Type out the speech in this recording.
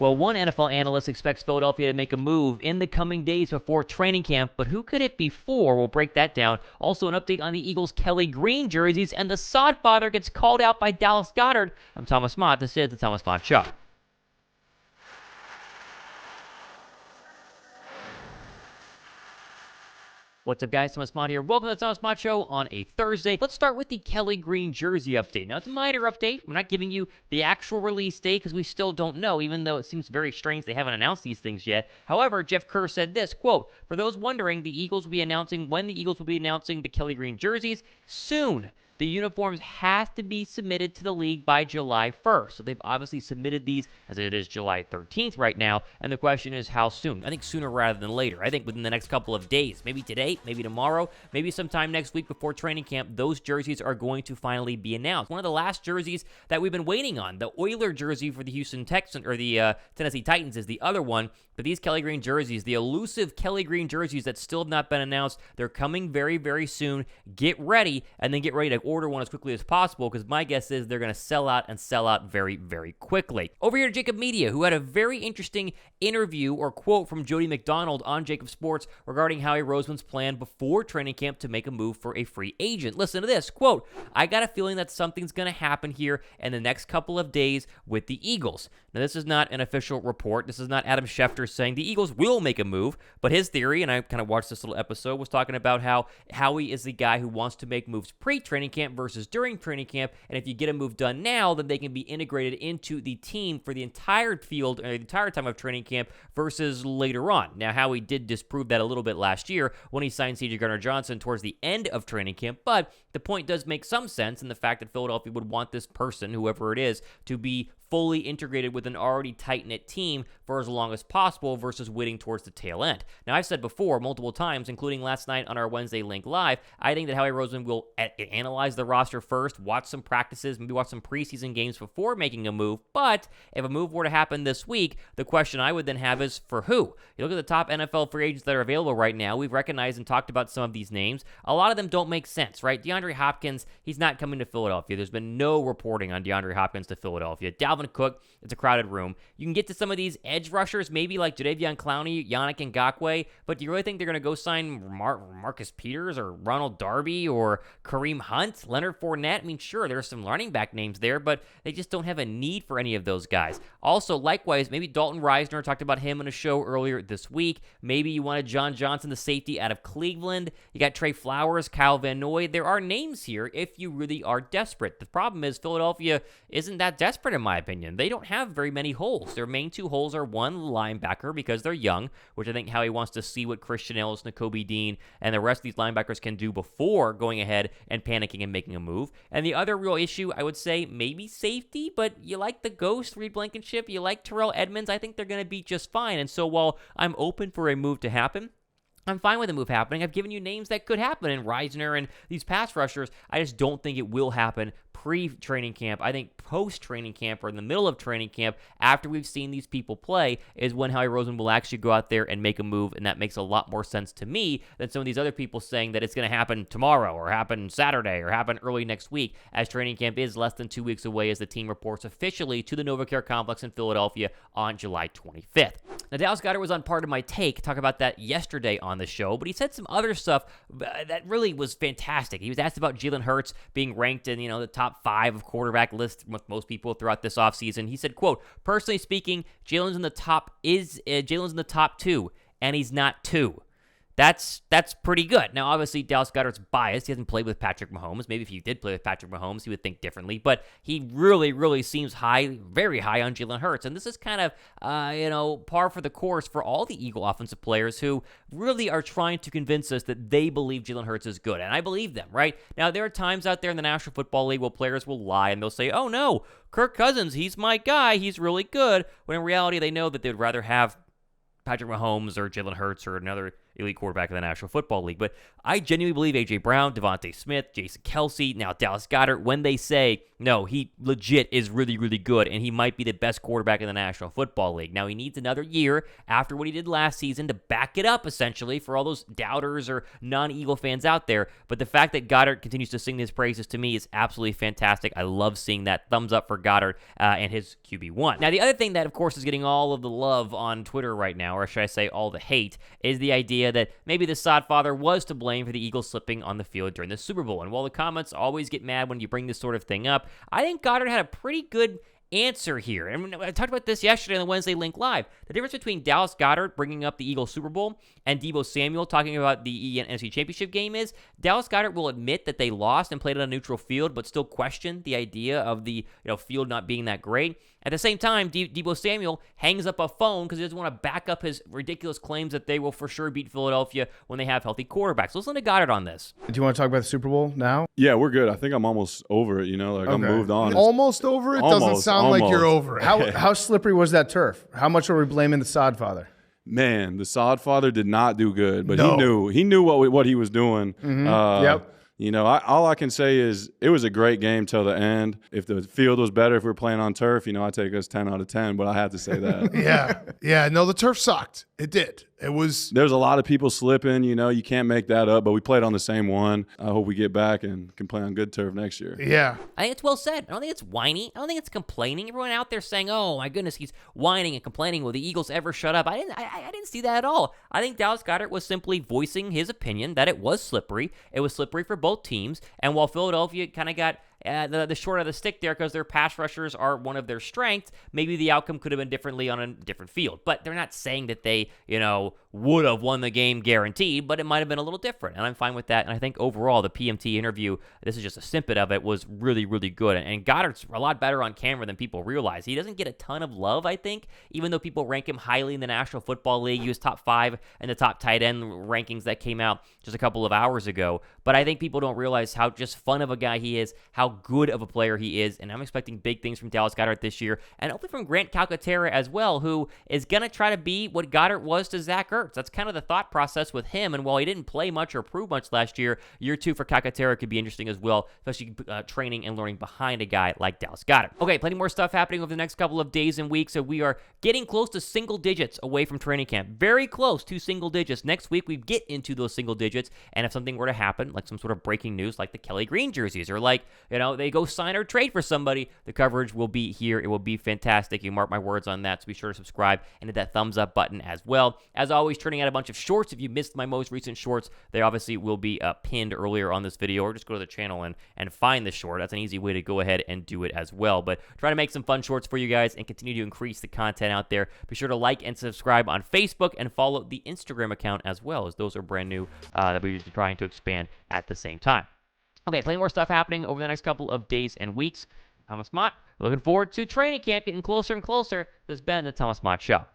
Well, one NFL analyst expects Philadelphia to make a move in the coming days before training camp, but who could it be for? We'll break that down. Also, an update on the Eagles' Kelly Green jerseys, and the SodFather gets called out by Dallas Goedert. I'm Thomas Mott. This is the Thomas Mott Show. What's up, guys? Thomas Mott here. Welcome to the Thomas Mott Show on a Thursday. Let's start with the Kelly Green jersey update. Now, it's a minor update. We're not giving you the actual release date because we still don't know, even though it seems very strange they haven't announced these things yet. However, Jeff Kerr said this, quote, "For those wondering, the Eagles will be announcing when the Eagles will be announcing the Kelly Green jerseys soon. The uniforms have to be submitted to the league by July 1st. So they've obviously submitted these as it is July 13th right now. And the question is how soon? I think sooner rather than later. I think within the next couple of days, maybe today, maybe tomorrow, maybe sometime next week before training camp, those jerseys are going to finally be announced. One of the last jerseys that we've been waiting on, the Oiler jersey for the Houston Texans or the Tennessee Titans is the other one. But these Kelly Green jerseys, the elusive Kelly Green jerseys that still have not been announced, they're coming very, very soon. Get ready, and then get ready to order one as quickly as possible, because my guess is they're going to sell out very, very quickly. Over here to Jakib Media, who had a very interesting interview or quote from Jody McDonald on Jakib Sports regarding Howie Roseman's plan before training camp to make a move for a free agent. Listen to this, quote, "I got a feeling that something's going to happen here in the next couple of days with the Eagles." Now, this is not an official report. This is not Adam Schefter saying the Eagles will make a move, but his theory, and I kind of watched this little episode, was talking about how Howie is the guy who wants to make moves pre-training camp versus during training camp, and if you get a move done now, then they can be integrated into the team for the entire field, or the entire time of training camp versus later on. Now, Howie did disprove that a little bit last year when he signed C.J. Gardner-Johnson towards the end of training camp, but the point does make some sense in the fact that Philadelphia would want this person, whoever it is, to be fully integrated with an already tight-knit team for as long as possible versus waiting towards the tail end. Now, I've said before multiple times, including last night on our Wednesday Link Live, I think that Howie Roseman will analyze the roster first, watch some practices, maybe watch some preseason games before making a move, but if a move were to happen this week, the question I would then have is for who? You look at the top NFL free agents that are available right now, we've recognized and talked about some of these names. A lot of them don't make sense, right? DeAndre Hopkins, he's not coming to Philadelphia. There's been no reporting on DeAndre Hopkins to Philadelphia. Dalvin Cook, it's a crowded room. You can get to some of these edge rushers, maybe like Jadeveon Clowney, Yannick Ngakoue, but do you really think they're going to go sign Marcus Peters or Ronald Darby or Kareem Hunt, Leonard Fournette? I mean, sure, there's some running back names there, but they just don't have a need for any of those guys. Also, likewise, maybe Dalton Risner, talked about him in a show earlier this week. Maybe you wanted John Johnson, the safety out of Cleveland. You got Trey Flowers, Kyle Van Noy. There are names here if you really are desperate. The problem is Philadelphia isn't that desperate, in my opinion. They don't have very many holes. Their main two holes are one, linebacker, because they're young, which I think Howie wants to see what Christian Ellis, Nakobe Dean, and the rest of these linebackers can do before going ahead and panicking and making a move. And the other real issue, I would say, maybe safety, but you like the ghost, Reed Blankenship, you like Terrell Edmonds, I think they're going to be just fine. And so while I'm open for a move to happen, I'm fine with the move happening. I've given you names that could happen in Risner and these pass rushers. I just don't think it will happen pre-training camp. I think post-training camp or in the middle of training camp, after we've seen these people play, is when Howie Roseman will actually go out there and make a move, and that makes a lot more sense to me than some of these other people saying that it's going to happen tomorrow or happen Saturday or happen early next week, as training camp is less than 2 weeks away as the team reports officially to the NovaCare Complex in Philadelphia on July 25th. Now, Dallas Godert was on Part of My Take, talk about that yesterday on the show, but he said some other stuff that really was fantastic. He was asked about Jalen Hurts being ranked in, the top 5 of quarterback list with most people throughout this offseason. He said, quote, "Personally speaking, Jalen's in the top 2, and he's not 2. That's pretty good." Now, obviously, Dallas Goedert's biased. He hasn't played with Patrick Mahomes. Maybe if he did play with Patrick Mahomes, he would think differently. But he really, really seems high, very high on Jalen Hurts. And this is kind of, par for the course for all the Eagle offensive players who really are trying to convince us that they believe Jalen Hurts is good. And I believe them, right? Now, there are times out there in the National Football League where players will lie and they'll say, "Oh, no, Kirk Cousins, he's my guy. He's really good." When in reality, they know that they'd rather have Patrick Mahomes or Jalen Hurts or another elite quarterback in the National Football League. But I genuinely believe A.J. Brown, Devontae Smith, Jason Kelce, now Dallas Goedert, when they say, no, he legit is really, really good, and he might be the best quarterback in the National Football League. Now, he needs another year after what he did last season to back it up, essentially, for all those doubters or non-Eagle fans out there. But the fact that Godert continues to sing his praises to me is absolutely fantastic. I love seeing that. Thumbs up for Godert and his QB1. Now, the other thing that, of course, is getting all of the love on Twitter right now, or should I say all the hate, is the idea that maybe the SodFather was to blame for the Eagles slipping on the field during the Super Bowl. And while the comments always get mad when you bring this sort of thing up, I think Godert had a pretty good answer here. And I talked about this yesterday on the Wednesday Link Live. The difference between Dallas Goedert bringing up the Eagles Super Bowl and Deebo Samuel talking about the NFC Championship game is Dallas Goedert will admit that they lost and played on a neutral field, but still question the idea of the field not being that great. At the same time, Deebo Samuel hangs up a phone because he doesn't want to back up his ridiculous claims that they will for sure beat Philadelphia when they have healthy quarterbacks. Listen to Goddard on this. Do you want to talk about the Super Bowl now? Yeah, we're good. I think I'm almost over it, I'm moved on. Almost over it? Doesn't sound like you're over it. Yeah. How slippery was that turf? How much are we blaming the SodFather? Man, the SodFather did not do good, but No. he knew what he was doing. Mm-hmm. Yep. All I can say is it was a great game till the end. If the field was better, if we were playing on turf, I'd take us 10 out of 10, but I have to say that. Yeah. No, the turf sucked. It did. It was. There's a lot of people slipping, you can't make that up, but we played on the same one. I hope we get back and can play on good turf next year. Yeah. I think it's well said. I don't think it's whiny. I don't think it's complaining. Everyone out there saying, oh, my goodness, he's whining and complaining. Will the Eagles ever shut up? I didn't see that at all. I think Dallas Goedert was simply voicing his opinion that it was slippery. It was slippery for both teams. And while Philadelphia kind of got the short of the stick there because their pass rushers are one of their strengths, maybe the outcome could have been differently on a different field. But they're not saying that they, would have won the game guaranteed, but it might have been a little different. And I'm fine with that. And I think overall, the PMT interview, this is just a snippet of it, was really, really good. And Goddard's a lot better on camera than people realize. He doesn't get a ton of love, I think, even though people rank him highly in the National Football League. He was top 5 in the top tight end rankings that came out just a couple of hours ago. But I think people don't realize how just fun of a guy he is, how good of a player he is, and I'm expecting big things from Dallas Goedert this year, and hopefully from Grant Calcaterra as well, who is going to try to be what Goddard was to Zach Ertz. That's kind of the thought process with him, and while he didn't play much or prove much last year, year 2 for Calcaterra could be interesting as well, especially training and learning behind a guy like Dallas Goedert. Okay, plenty more stuff happening over the next couple of days and weeks, so we are getting close to single digits away from training camp. Very close to single digits. Next week, we get into those single digits, and if something were to happen, like some sort of breaking news, like the Kelly Green jerseys, or like, they go sign or trade for somebody, the coverage will be here. It will be fantastic. You mark my words on that, so be sure to subscribe and hit that thumbs up button as well. As always, turning out a bunch of shorts. If you missed my most recent shorts, they obviously will be pinned earlier on this video, or just go to the channel and find the short. That's an easy way to go ahead and do it as well. But try to make some fun shorts for you guys and continue to increase the content out there. Be sure to like and subscribe on Facebook and follow the Instagram account as well, as those are brand new that we're trying to expand at the same time. Okay, plenty more stuff happening over the next couple of days and weeks. Thomas Mott, looking forward to training camp getting closer and closer. This has been the Thomas Mott Show.